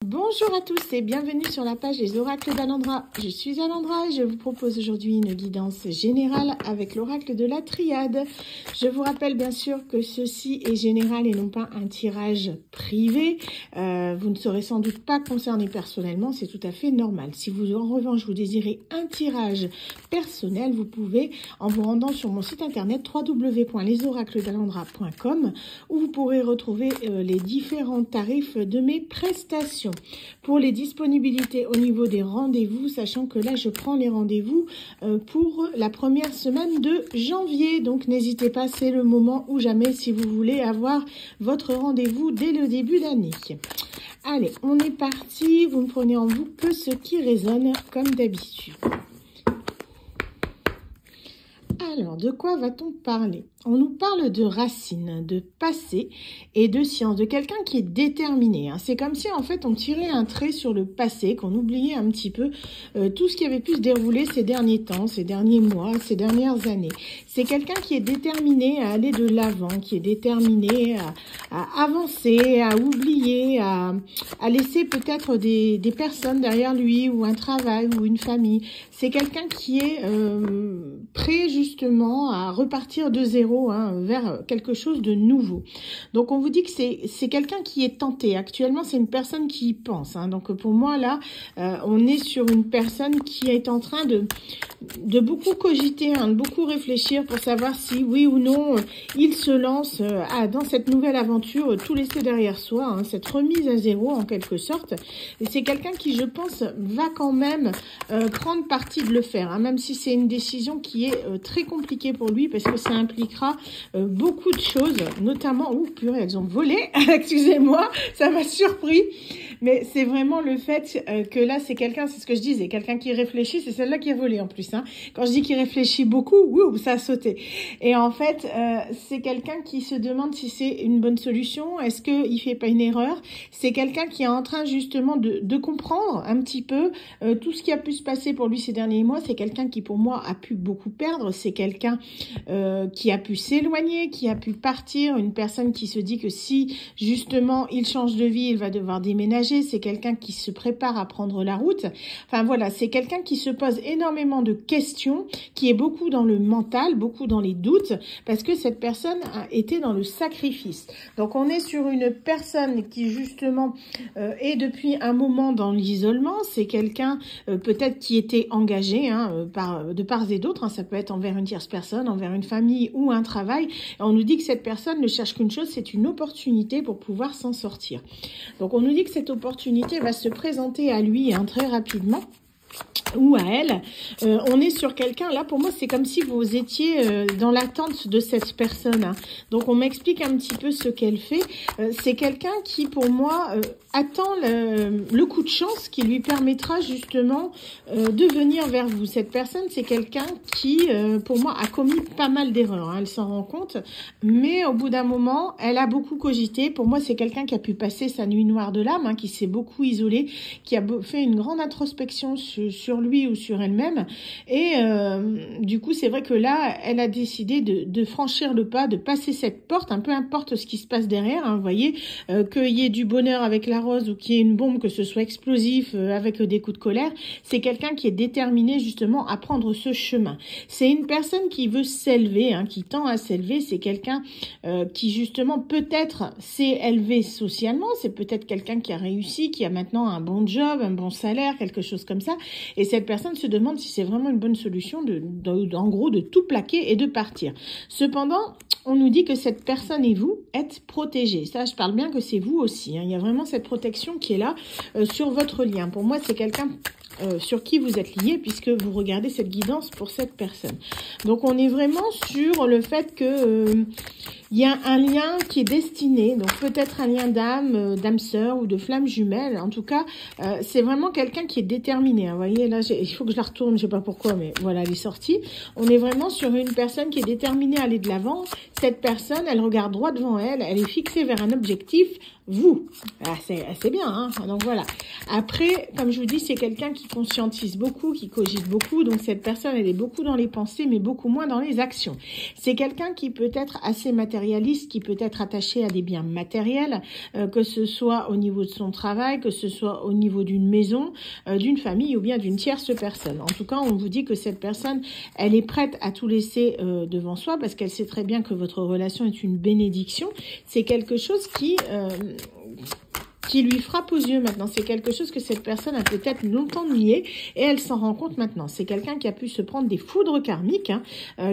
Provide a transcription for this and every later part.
Bonjour à tous et bienvenue sur la page des oracles d'Alandra. Je suis Alandra et je vous propose aujourd'hui une guidance générale avec l'oracle de la triade. Je vous rappelle bien sûr que ceci est général et non pas un tirage privé. Vous ne serez sans doute pas concerné personnellement, c'est tout à fait normal. Si vous en revanche vous désirez un tirage personnel, vous pouvez en vous rendant sur mon site internet www.lesoracledalandra.com où vous pourrez retrouver les différents tarifs de mes prestations. Pour les disponibilités au niveau des rendez-vous, sachant que là je prends les rendez-vous pour la première semaine de janvier, donc n'hésitez pas, c'est le moment ou jamais si vous voulez avoir votre rendez-vous dès le début d'année. Allez, on est parti, vous ne prenez en vous que ce qui résonne comme d'habitude. Alors, de quoi va-t-on parler? On nous parle de racines, de passé et de science, de quelqu'un qui est déterminé. C'est comme si, en fait, on tirait un trait sur le passé, qu'on oubliait un petit peu tout ce qui avait pu se dérouler ces derniers temps, ces derniers mois, ces dernières années. C'est quelqu'un qui est déterminé à aller de l'avant, qui est déterminé à avancer, à oublier, à laisser peut-être des personnes derrière lui ou un travail ou une famille. C'est quelqu'un qui est prêt justement à repartir de zéro vers quelque chose de nouveau. Donc on vous dit que c'est quelqu'un qui est tenté. Actuellement c'est une personne qui y pense. Donc pour moi là on est sur une personne qui est en train de beaucoup cogiter, de beaucoup réfléchir pour savoir si oui ou non il se lance dans cette nouvelle aventure, tout laisser derrière soi, cette remise à zéro en quelque sorte. Et c'est quelqu'un qui je pense va quand même prendre parti de le faire, même si c'est une décision qui est très compliquée pour lui parce que ça impliquera beaucoup de choses, notamment, purée, elles ont volé, excusez-moi, ça m'a surpris, mais c'est vraiment le fait que là, c'est quelqu'un, c'est ce que je disais, quelqu'un qui réfléchit, c'est celle-là qui a volé en plus, Quand je dis qu'il réfléchit beaucoup, ça a sauté. Et en fait, c'est quelqu'un qui se demande si c'est une bonne solution, est-ce qu'il fait pas une erreur? C'est quelqu'un qui est en train justement de comprendre un petit peu tout ce qui a pu se passer pour lui ces derniers mois. C'est quelqu'un qui, pour moi, a pu beaucoup perdre, c'est quelqu'un qui a pu s'éloigner, qui a pu partir, une personne qui se dit que si justement il change de vie, il va devoir déménager, c'est quelqu'un qui se prépare à prendre la route. Enfin voilà, c'est quelqu'un qui se pose énormément de questions, qui est beaucoup dans le mental, beaucoup dans les doutes, parce que cette personne a été dans le sacrifice. Donc on est sur une personne qui justement est depuis un moment dans l'isolement, c'est quelqu'un peut-être qui était engagé de part et d'autre, ça peut être envers une tierce personne, envers une famille ou un travail. Et on nous dit que cette personne ne cherche qu'une chose, c'est une opportunité pour pouvoir s'en sortir. Donc on nous dit que cette opportunité va se présenter à lui très rapidement ou à elle. On est sur quelqu'un, là pour moi c'est comme si vous étiez dans l'attente de cette personne. Donc on m'explique un petit peu ce qu'elle fait. C'est quelqu'un qui pour moi attend le coup de chance qui lui permettra justement de venir vers vous. Cette personne c'est quelqu'un qui pour moi a commis pas mal d'erreurs, elle s'en rend compte, mais au bout d'un moment elle a beaucoup cogité. Pour moi c'est quelqu'un qui a pu passer sa nuit noire de l'âme, qui s'est beaucoup isolé, qui a fait une grande introspection sur lui ou sur elle-même, et du coup c'est vrai que là elle a décidé de franchir le pas, de passer cette porte, peu importe ce qui se passe derrière, vous voyez, qu'il y ait du bonheur avec la rose ou qu'il y ait une bombe, que ce soit explosif avec des coups de colère, c'est quelqu'un qui est déterminé justement à prendre ce chemin. C'est une personne qui veut s'élever, qui tend à s'élever, c'est quelqu'un qui justement peut-être s'est élevé socialement, c'est peut-être quelqu'un qui a réussi, qui a maintenant un bon job, un bon salaire, quelque chose comme ça, et cette personne se demande si c'est vraiment une bonne solution en gros de tout plaquer et de partir. Cependant, on nous dit que cette personne et vous êtes protégés. Ça, je parle bien que c'est vous aussi. Il y a vraiment cette protection qui est là sur votre lien. Pour moi, c'est quelqu'un sur qui vous êtes lié puisque vous regardez cette guidance pour cette personne. Donc, on est vraiment sur le fait que il y a un lien qui est destiné, donc peut-être un lien d'âme sœur ou de flamme jumelle. En tout cas, c'est vraiment quelqu'un qui est déterminé. Vous voyez, là, il faut que je la retourne, je sais pas pourquoi, mais voilà, elle est sortie. On est vraiment sur une personne qui est déterminée à aller de l'avant. Cette personne, elle regarde droit devant elle, elle est fixée vers un objectif. vous. Ah, c'est bien, hein. Donc voilà. Après, comme je vous dis, c'est quelqu'un qui conscientise beaucoup, qui cogite beaucoup. Donc cette personne, elle est beaucoup dans les pensées, mais beaucoup moins dans les actions. C'est quelqu'un qui peut être assez matérialiste, qui peut être attaché à des biens matériels, que ce soit au niveau de son travail, que ce soit au niveau d'une maison, d'une famille ou bien d'une tierce personne. En tout cas, on vous dit que cette personne, elle est prête à tout laisser devant soi parce qu'elle sait très bien que votre relation est une bénédiction. C'est quelque chose qui lui frappe aux yeux maintenant. C'est quelque chose que cette personne a peut-être longtemps nié et elle s'en rend compte maintenant. C'est quelqu'un qui a pu se prendre des foudres karmiques, hein.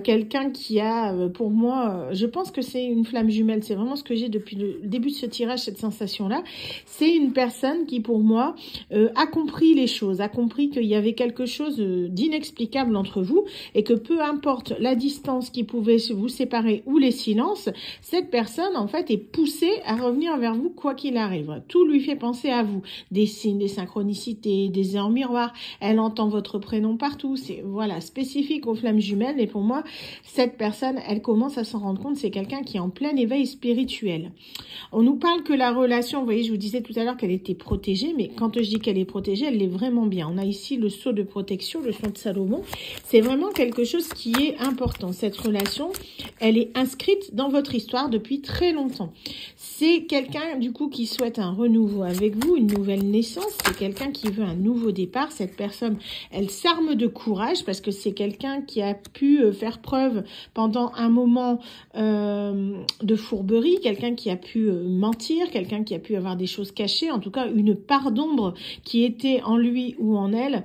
Quelqu'un qui a, pour moi, je pense que c'est une flamme jumelle. C'est vraiment ce que j'ai depuis le début de ce tirage, cette sensation-là. C'est une personne qui, pour moi, a compris les choses, a compris qu'il y avait quelque chose d'inexplicable entre vous et que peu importe la distance qui pouvait vous séparer ou les silences, cette personne, en fait, est poussée à revenir vers vous quoi qu'il arrive. Tout lui fait penser à vous. Des signes, des synchronicités, des heures miroirs. Elle entend votre prénom partout. C'est, voilà, spécifique aux flammes jumelles. Et pour moi, cette personne, elle commence à s'en rendre compte. C'est quelqu'un qui est en plein éveil spirituel. On nous parle que la relation, vous voyez, je vous disais tout à l'heure qu'elle était protégée. Mais quand je dis qu'elle est protégée, elle l'est vraiment bien. On a ici le sceau de protection, le sceau de Salomon. C'est vraiment quelque chose qui est important. Cette relation, elle est inscrite dans votre histoire depuis très longtemps. C'est quelqu'un, du coup, qui souhaite un renouveau avec vous, une nouvelle naissance. C'est quelqu'un qui veut un nouveau départ. Cette personne, elle s'arme de courage parce que c'est quelqu'un qui a pu faire preuve pendant un moment de fourberie, quelqu'un qui a pu mentir, quelqu'un qui a pu avoir des choses cachées, en tout cas une part d'ombre qui était en lui ou en elle,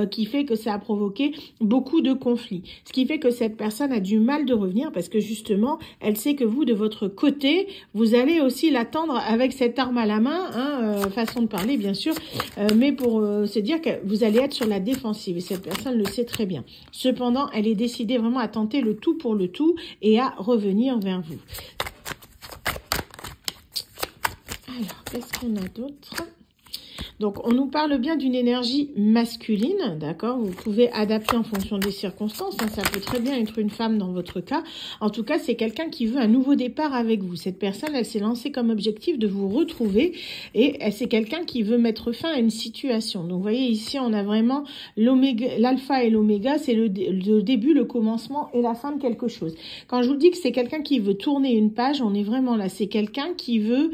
qui fait que ça a provoqué beaucoup de conflits. Ce qui fait que cette personne a du mal de revenir parce que justement, elle sait que vous, de votre côté, vous allez aussi l'attendre avec cette arme à la main, hein, façon de parler bien sûr, mais pour se dire que vous allez être sur la défensive et cette personne le sait très bien. Cependant, elle est décidée vraiment à tenter le tout pour le tout et à revenir vers vous. Alors, qu'est-ce qu'on a d'autre ? Donc, on nous parle bien d'une énergie masculine, d'accord? Vous pouvez adapter en fonction des circonstances, hein, ça peut très bien être une femme dans votre cas. En tout cas, c'est quelqu'un qui veut un nouveau départ avec vous. Cette personne, elle s'est lancée comme objectif de vous retrouver et c'est quelqu'un qui veut mettre fin à une situation. Donc, vous voyez, ici, on a vraiment l'alpha et l'oméga, c'est le début, le commencement et la fin de quelque chose. Quand je vous dis que c'est quelqu'un qui veut tourner une page, on est vraiment là. C'est quelqu'un qui veut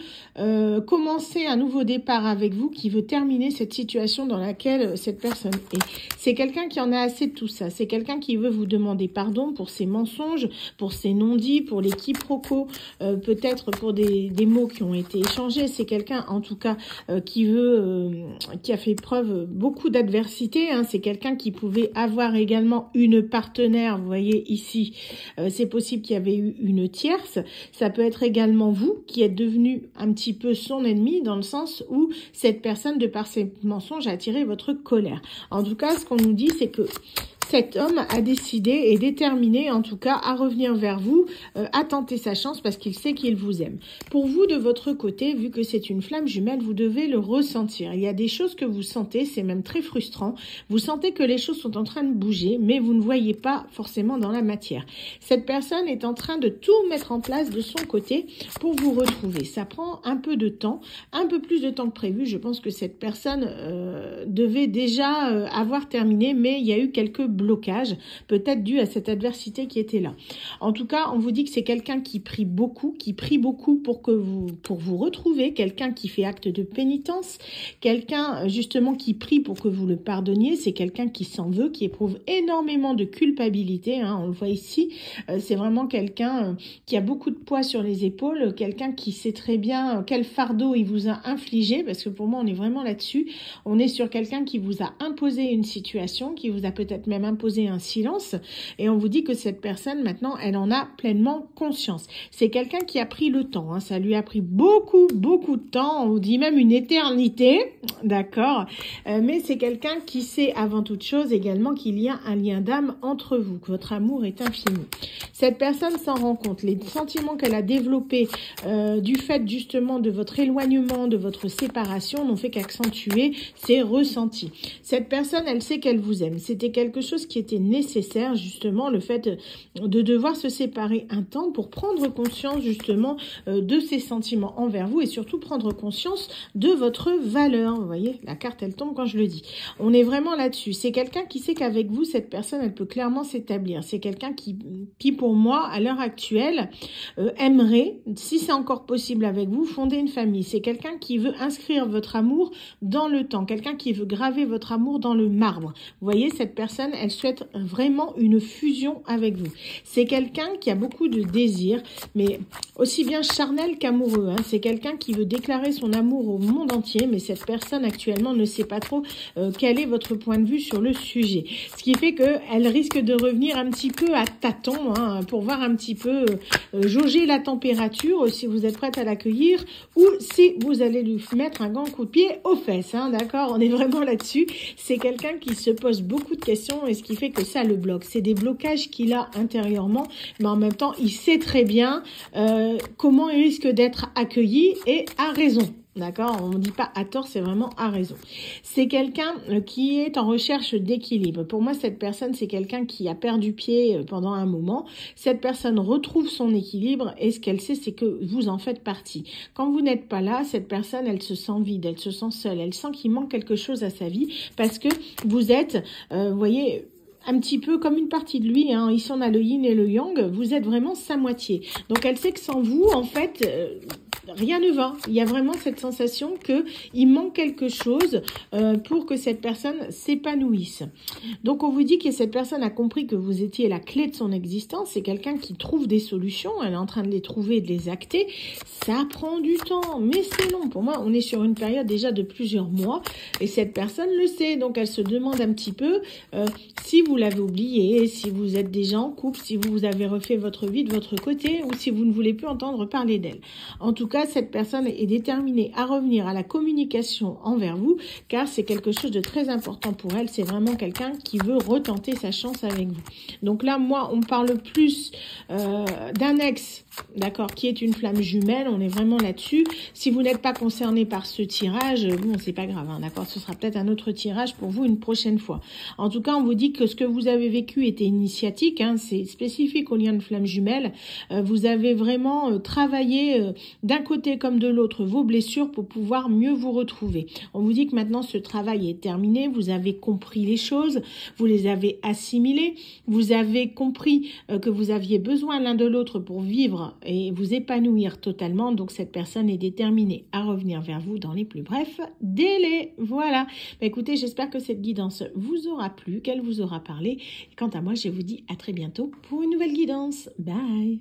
commencer un nouveau départ avec vous, qui veut terminer cette situation dans laquelle cette personne est. C'est quelqu'un qui en a assez de tout ça. C'est quelqu'un qui veut vous demander pardon pour ses mensonges, pour ses non-dits, pour les quiproquos, peut-être pour des mots qui ont été échangés. C'est quelqu'un, en tout cas, qui a fait preuve beaucoup d'adversité. Hein. C'est quelqu'un qui pouvait avoir également une partenaire. Vous voyez ici, c'est possible qu'il y avait eu une tierce. Ça peut être également vous qui êtes devenu un petit peu son ennemi dans le sens où cette personne, de par ses mensonges, a attiré votre colère. En tout cas, ce qu'on nous dit, c'est que cet homme a décidé et déterminé, en tout cas, à revenir vers vous, à tenter sa chance parce qu'il sait qu'il vous aime. Pour vous, de votre côté, vu que c'est une flamme jumelle, vous devez le ressentir. Il y a des choses que vous sentez, c'est même très frustrant. Vous sentez que les choses sont en train de bouger, mais vous ne voyez pas forcément dans la matière. Cette personne est en train de tout mettre en place de son côté pour vous retrouver. Ça prend un peu de temps, un peu plus de temps que prévu. Je pense que cette personne devait déjà avoir terminé, mais il y a eu quelques blocage, peut-être dû à cette adversité qui était là. En tout cas, on vous dit que c'est quelqu'un qui prie beaucoup pour vous retrouver, quelqu'un qui fait acte de pénitence, quelqu'un justement qui prie pour que vous le pardonniez, c'est quelqu'un qui s'en veut, qui éprouve énormément de culpabilité, hein, on le voit ici, c'est vraiment quelqu'un qui a beaucoup de poids sur les épaules, quelqu'un qui sait très bien quel fardeau il vous a infligé, parce que pour moi on est vraiment là-dessus, on est sur quelqu'un qui vous a imposé une situation, qui vous a peut-être même imposer un silence et on vous dit que cette personne maintenant elle en a pleinement conscience. C'est quelqu'un qui a pris le temps, hein. Ça lui a pris beaucoup de temps, on vous dit même une éternité, d'accord? Mais c'est quelqu'un qui sait avant toute chose également qu'il y a un lien d'âme entre vous, que votre amour est infini. Cette personne s'en rend compte. Les sentiments qu'elle a développés du fait justement de votre éloignement, de votre séparation, n'ont fait qu'accentuer ses ressentis. Cette personne, elle sait qu'elle vous aime. C'était quelque chose qui était nécessaire, justement, le fait de devoir se séparer un temps pour prendre conscience justement de ses sentiments envers vous et surtout prendre conscience de votre valeur. Vous voyez, la carte, elle tombe quand je le dis. On est vraiment là-dessus. C'est quelqu'un qui sait qu'avec vous, cette personne, elle peut clairement s'établir. C'est quelqu'un qui, pour moi, à l'heure actuelle, aimerait, si c'est encore possible avec vous, fonder une famille. C'est quelqu'un qui veut inscrire votre amour dans le temps. Quelqu'un qui veut graver votre amour dans le marbre. Vous voyez, cette personne, elle souhaite vraiment une fusion avec vous. C'est quelqu'un qui a beaucoup de désirs, mais aussi bien charnel qu'amoureux. Hein. C'est quelqu'un qui veut déclarer son amour au monde entier, mais cette personne actuellement ne sait pas trop quel est votre point de vue sur le sujet. Ce qui fait qu'elle risque de revenir un petit peu à tâtons, hein, pour voir un petit peu jauger la température, si vous êtes prête à l'accueillir, ou si vous allez lui mettre un grand coup de pied aux fesses. Hein, d'accord, on est vraiment là-dessus. C'est quelqu'un qui se pose beaucoup de questions et ce qui fait que ça le bloque. C'est des blocages qu'il a intérieurement, mais en même temps, il sait très bien comment il risque d'être accueilli et à raison. D'accord, on ne dit pas à tort, c'est vraiment à raison. C'est quelqu'un qui est en recherche d'équilibre. Pour moi, cette personne, c'est quelqu'un qui a perdu pied pendant un moment. Cette personne retrouve son équilibre et ce qu'elle sait, c'est que vous en faites partie. Quand vous n'êtes pas là, cette personne, elle se sent vide, elle se sent seule, elle sent qu'il manque quelque chose à sa vie parce que vous êtes, vous voyez, un petit peu comme une partie de lui, hein. Ici on a le yin et le yang, vous êtes vraiment sa moitié. Donc elle sait que sans vous, en fait, rien ne va. Il y a vraiment cette sensation qu'il manque quelque chose pour que cette personne s'épanouisse. Donc on vous dit que cette personne a compris que vous étiez la clé de son existence. C'est quelqu'un qui trouve des solutions, elle est en train de les trouver et de les acter. Ça prend du temps, mais c'est long. Pour moi, on est sur une période déjà de plusieurs mois et cette personne le sait. Donc elle se demande un petit peu si vous l'avez oublié, si vous êtes déjà en couple, si vous avez refait votre vie de votre côté ou si vous ne voulez plus entendre parler d'elle. En tout cas, cette personne est déterminée à revenir à la communication envers vous car c'est quelque chose de très important pour elle. C'est vraiment quelqu'un qui veut retenter sa chance avec vous. Donc là, moi, on parle plus d'un ex, d'accord, qui est une flamme jumelle. On est vraiment là-dessus. Si vous n'êtes pas concerné par ce tirage, bon, c'est pas grave, hein, d'accord. Ce sera peut-être un autre tirage pour vous une prochaine fois. En tout cas, on vous dit que ce que vous avez vécu était initiatique, hein, c'est spécifique au lien de flamme jumelle. Vous avez vraiment travaillé d'un côté comme de l'autre vos blessures pour pouvoir mieux vous retrouver. On vous dit que maintenant ce travail est terminé, vous avez compris les choses, vous les avez assimilées, vous avez compris que vous aviez besoin l'un de l'autre pour vivre et vous épanouir totalement. Donc cette personne est déterminée à revenir vers vous dans les plus brefs délais. Voilà. Bah, écoutez, j'espère que cette guidance vous aura plu, qu'elle vous aura parlé. Quant à moi, je vous dis à très bientôt pour une nouvelle guidance. Bye.